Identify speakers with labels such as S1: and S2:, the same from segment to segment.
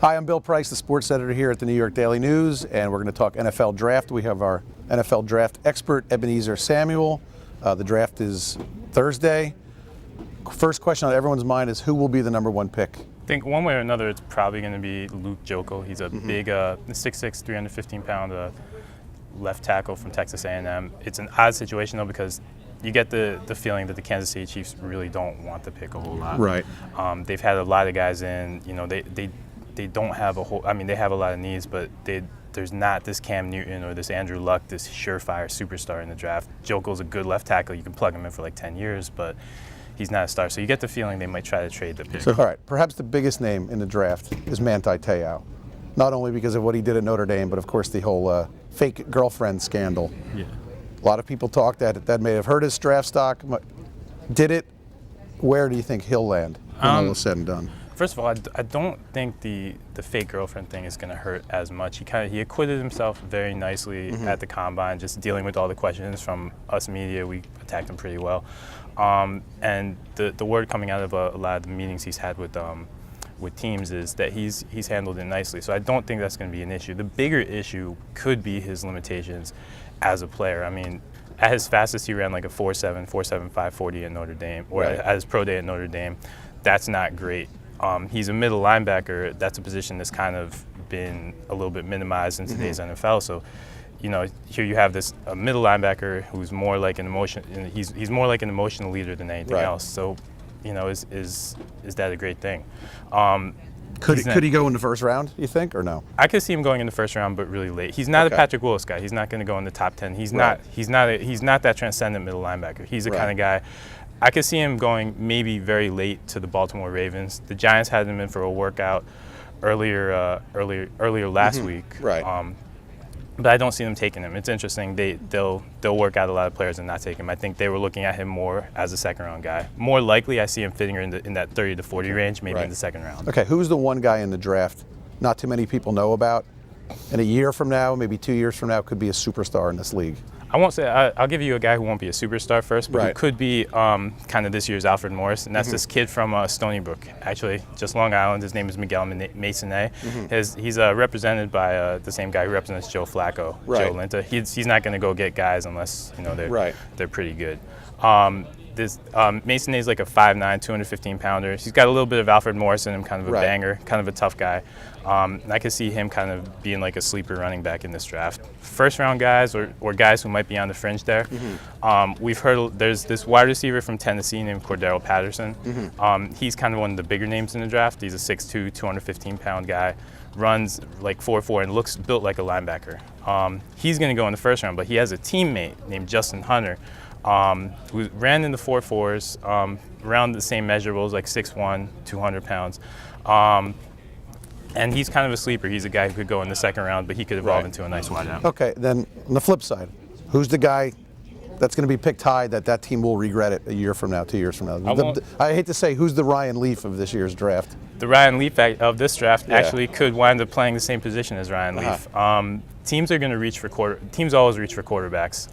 S1: Hi, I'm Bill Price, the sports editor here at the New York Daily News, and we're going to talk NFL draft. We have our NFL draft expert, Ebenezer Samuel. The draft is Thursday. First question on everyone's mind is who will be the number one pick?
S2: I think one way or another, it's probably going to be Luke Joeckel. He's a big 6'6", 315-pound left tackle from Texas A&M. It's an odd situation, though, because you get the feeling that the Kansas City Chiefs really don't want to pick a whole lot.
S1: Right.
S2: They've had a lot of guys in. You know, they don't have a whole. I mean, they have a lot of needs, but there's not this Cam Newton or this Andrew Luck, this surefire superstar in the draft. Joeckel's a good left tackle. You can plug him in for like 10 years, but he's not a star. So you get the feeling they might try to trade the pick.
S1: So, all right, perhaps the biggest name in the draft is Manti Te'o. Not only because of what he did at Notre Dame, but of course the whole fake girlfriend scandal.
S2: Yeah.
S1: A lot of people talk that may have hurt his draft stock. Did it? Where do you think he'll land when all is said and done?
S2: First of all, I don't think the fake girlfriend thing is going to hurt as much. He acquitted himself very nicely at the combine, just dealing with all the questions from us media. We attacked him pretty well, and the word coming out of a lot of the meetings he's had with teams is that he's handled it nicely. So I don't think that's going to be an issue. The bigger issue could be his limitations as a player. I mean, at his fastest, he ran like a 4.7, 4.75 40 at Notre Dame, or
S1: right.
S2: at his pro day at Notre Dame. That's not great. He's a middle linebacker. That's a position that's kind of been a little bit minimized in today's NFL. So, you know, here you have a middle linebacker who's more like an he's more like an emotional leader than anything else. So, you know, is that a great thing?
S1: Could he go in the first round, you think, or no?
S2: I could see him going in the first round, but really late. He's not a Patrick Willis guy. He's not going to go in the top 10. He's not that transcendent middle linebacker. He's the kind of guy. I could see him going maybe very late to the Baltimore Ravens. The Giants had him in for a workout earlier last week.
S1: Right.
S2: But I don't see them taking him. It's interesting. They'll work out a lot of players and not take him. I think they were looking at him more as a second-round guy. More likely, I see him fitting in that 30 to 40 range, maybe in the second round.
S1: Okay, who's the one guy in the draft not too many people know about, and a year from now, maybe 2 years from now, could be a superstar in this league?
S2: I won't say. I'll give you a guy who won't be a superstar first, but who could be kind of this year's Alfred Morris, and that's this kid from Stony Brook, actually, just Long Island. His name is Miguel Masonet. He's represented by the same guy who represents Joe Flacco, Joe Linta. He's not going to go get guys unless they're pretty good. Masonet is like a 5'9", 215-pounder. He's got a little bit of Alfred Morris in him, kind of a banger, kind of a tough guy. And I could see him kind of being like a sleeper running back in this draft. First-round guys or guys who might be on the fringe there. We've heard there's this wide receiver from Tennessee named Cordero Patterson. He's kind of one of the bigger names in the draft. He's a 6'2", 215-pound guy. Runs like 4.4 and looks built like a linebacker. He's going to go in the first round, but he has a teammate named Justin Hunter, who ran in the 4.4s, around the same measurables, like 6'1", 200 pounds. And he's kind of a sleeper. He's a guy who could go in the second round, but he could evolve into a nice wideout.
S1: Okay, then on the flip side, who's the guy that's going to be picked high that team will regret it a year from now, 2 years from now? I hate to say, who's the Ryan Leaf of this year's draft?
S2: The Ryan Leaf of this draft actually could wind up playing the same position as Ryan Leaf. Teams are going to reach for teams always reach for quarterbacks.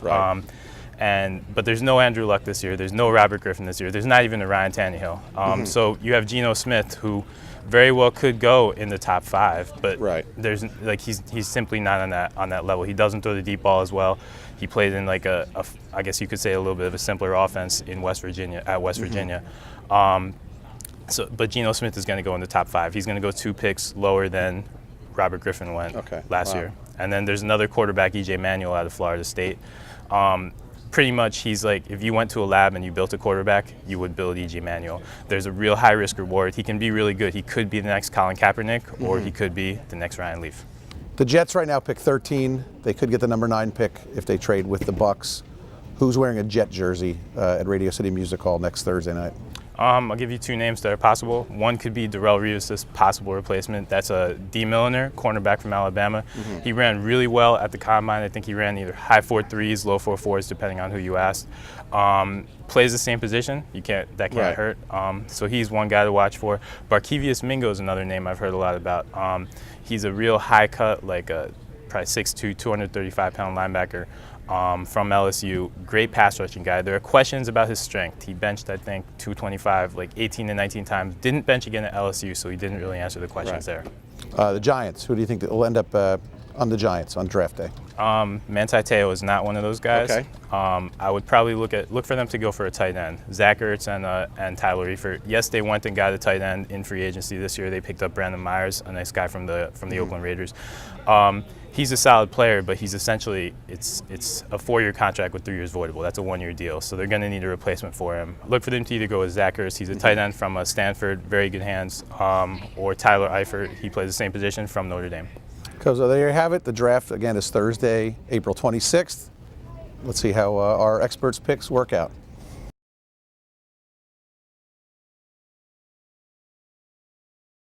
S2: But there's no Andrew Luck this year. There's no Robert Griffin this year. There's not even a Ryan Tannehill. So you have Geno Smith, who very well could go in the top 5, but there's he's simply not on that level. He doesn't throw the deep ball as well. He played in like I guess you could say a little bit of a simpler offense in West Virginia. But Geno Smith is going to go in the top 5. He's going to go 2 picks lower than Robert Griffin went last year. And then there's another quarterback, E.J. Manuel, out of Florida State. Pretty much, he's like, if you went to a lab and you built a quarterback, you would build E.J. Manuel. There's a real high risk reward. He can be really good. He could be the next Colin Kaepernick, or he could be the next Ryan Leaf.
S1: The Jets right now pick 13. They could get the number 9 pick if they trade with the Bucks. Who's wearing a Jet jersey at Radio City Music Hall next Thursday night?
S2: I'll give you 2 names that are possible. One could be Darrelle Revis' possible replacement. That's a D. Milliner, cornerback from Alabama. He ran really well at the combine. I think he ran either high 4.3s, low 4.4s, depending on who you asked. Plays the same position. That can't hurt. So he's one guy to watch for. Barkevious Mingo is another name I've heard a lot about. He's a real high cut, like a probably 6'2", 235-pound linebacker. From LSU, great pass rushing guy. There are questions about his strength. He benched, I think, 225 like 18 to 19 times. Didn't bench again at LSU, so he didn't really answer the questions there.
S1: The Giants. Who do you think that will end up on the Giants on draft day?
S2: Manti Te'o is not one of those guys.
S1: Okay.
S2: I would probably look for them to go for a tight end. Zach Ertz and Tyler Eifert. Yes, they went and got a tight end in free agency this year. They picked up Brandon Myers, a nice guy from the Oakland Raiders. He's a solid player, but he's essentially it's a 4-year contract with 3 years voidable. That's a 1-year deal, so they're going to need a replacement for him. Look for them to either go with Zach Ertz. He's a tight end from Stanford, very good hands, or Tyler Eifert. He plays the same position from Notre Dame.
S1: So there you have it. The draft, again, is Thursday, April 26th. Let's see how our experts' picks work out.